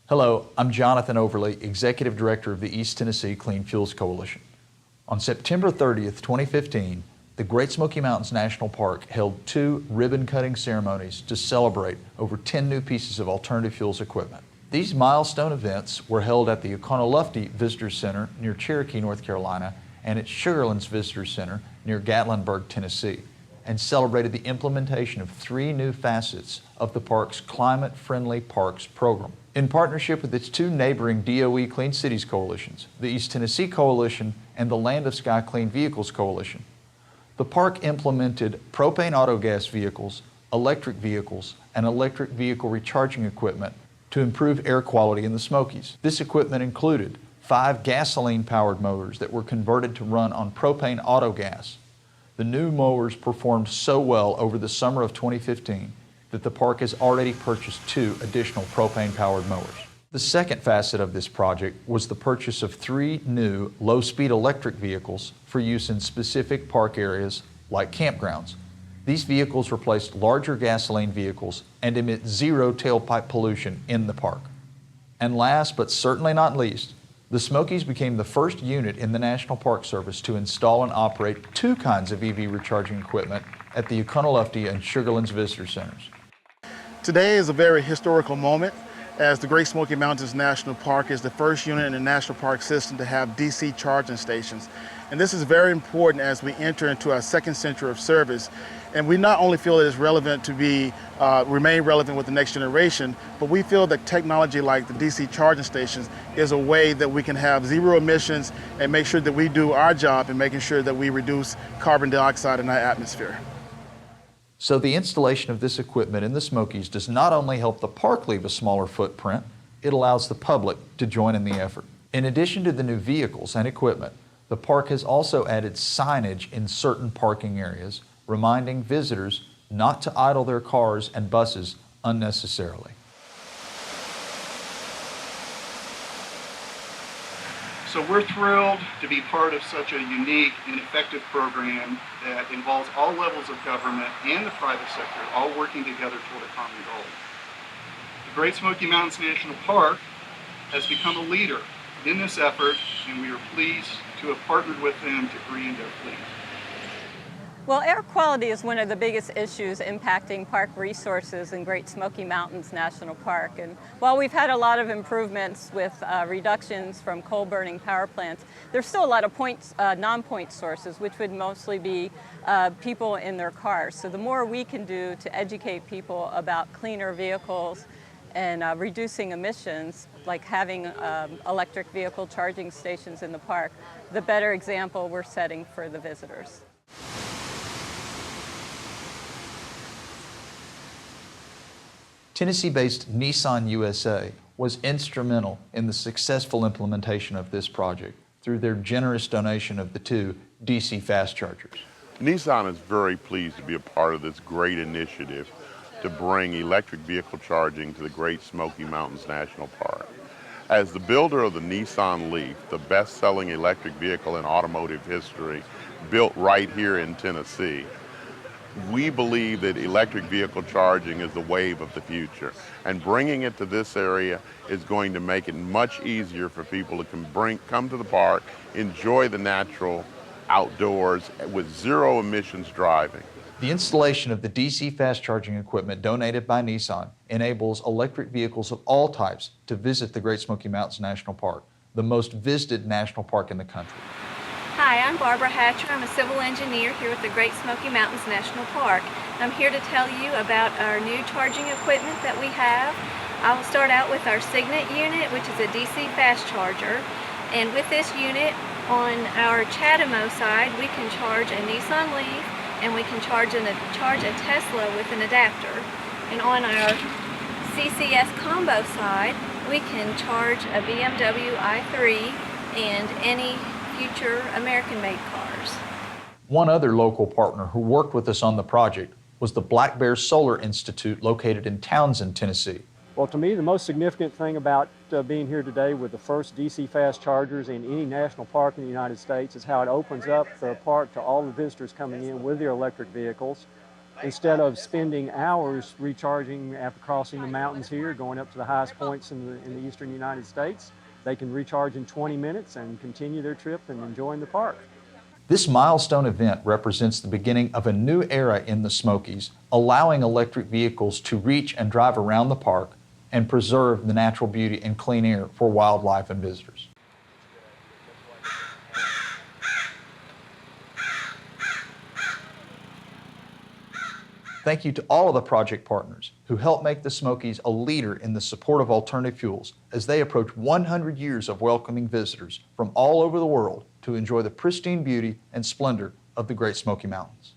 Hello, I'm Jonathan Overly, Executive Director of the East Tennessee Clean Fuels Coalition. On September 30th, 2015, the Great Smoky Mountains National Park held 2 ribbon-cutting ceremonies to celebrate over 10 new pieces of alternative fuels equipment. These milestone events were held at the Oconaluftee Visitor Center near Cherokee, North Carolina, and at Sugarlands Visitor Center near Gatlinburg, Tennessee, and celebrated the implementation of 3 new facets of the park's Climate-Friendly Parks program. In partnership with its 2 neighboring DOE Clean Cities coalitions, the East Tennessee Coalition and the Land of Sky Clean Vehicles Coalition, the park implemented propane autogas vehicles, electric vehicles, and electric vehicle recharging equipment to improve air quality in the Smokies. This equipment included 5 gasoline-powered mowers that were converted to run on propane autogas. The new mowers performed so well over the summer of 2015 that the park has already purchased 2 additional propane-powered mowers. The second facet of this project was the purchase of 3 new low-speed electric vehicles for use in specific park areas like campgrounds. These vehicles replaced larger gasoline vehicles and emit 0 tailpipe pollution in the park. And last but certainly not least, the Smokies became the first unit in the National Park Service to install and operate 2 kinds of EV recharging equipment at the Oconaluftee and Sugarlands Visitor Centers. Today is a very historical moment, as the Great Smoky Mountains National Park is the first unit in the National Park system to have DC charging stations. And this is very important as we enter into our 2nd century of service. And we not only feel it is relevant to remain relevant with the next generation, but we feel that technology like the DC charging stations is a way that we can have 0 emissions and make sure that we do our job in making sure that we reduce carbon dioxide in our atmosphere. So the installation of this equipment in the Smokies does not only help the park leave a smaller footprint, it allows the public to join in the effort. In addition to the new vehicles and equipment, the park has also added signage in certain parking areas, reminding visitors not to idle their cars and buses unnecessarily. So we're thrilled to be part of such a unique and effective program that involves all levels of government and the private sector all working together toward a common goal. The Great Smoky Mountains National Park has become a leader in this effort, and we are pleased to have partnered with them to green their fleet. Well, air quality is one of the biggest issues impacting park resources in Great Smoky Mountains National Park. And while we've had a lot of improvements with reductions from coal-burning power plants, there's still a lot of non-point sources, which would mostly be people in their cars. So the more we can do to educate people about cleaner vehicles and reducing emissions, like having electric vehicle charging stations in the park, the better example we're setting for the visitors. Tennessee-based Nissan USA was instrumental in the successful implementation of this project through their generous donation of the 2 DC fast chargers. Nissan is very pleased to be a part of this great initiative to bring electric vehicle charging to the Great Smoky Mountains National Park. As the builder of the Nissan Leaf, the best-selling electric vehicle in automotive history, built right here in Tennessee, we believe that electric vehicle charging is the wave of the future, and bringing it to this area is going to make it much easier for people to come to the park, enjoy the natural outdoors with 0 emissions driving. The installation of the DC fast charging equipment donated by Nissan enables electric vehicles of all types to visit the Great Smoky Mountains National Park, the most visited national park in the country. Hi, I'm Barbara Hatcher. I'm a civil engineer here at the Great Smoky Mountains National Park. I'm here to tell you about our new charging equipment that we have. I will start out with our Signet unit, which is a DC fast charger. And with this unit, on our Chatamo side, we can charge a Nissan Leaf, and we can charge a Tesla with an adapter. And on our CCS combo side, we can charge a BMW i3 and any future American-made cars. One other local partner who worked with us on the project was the Black Bear Solar Institute located in Townsend, Tennessee. Well, to me, the most significant thing about being here today with the first DC fast chargers in any national park in the United States is how it opens up the park to all the visitors coming in with their electric vehicles. Instead of spending hours recharging after crossing the mountains here, going up to the highest points in the eastern United States, they can recharge in 20 minutes and continue their trip and enjoying the park. This milestone event represents the beginning of a new era in the Smokies, allowing electric vehicles to reach and drive around the park and preserve the natural beauty and clean air for wildlife and visitors. Thank you to all of the project partners who helped make the Smokies a leader in the support of alternative fuels as they approach 100 years of welcoming visitors from all over the world to enjoy the pristine beauty and splendor of the Great Smoky Mountains.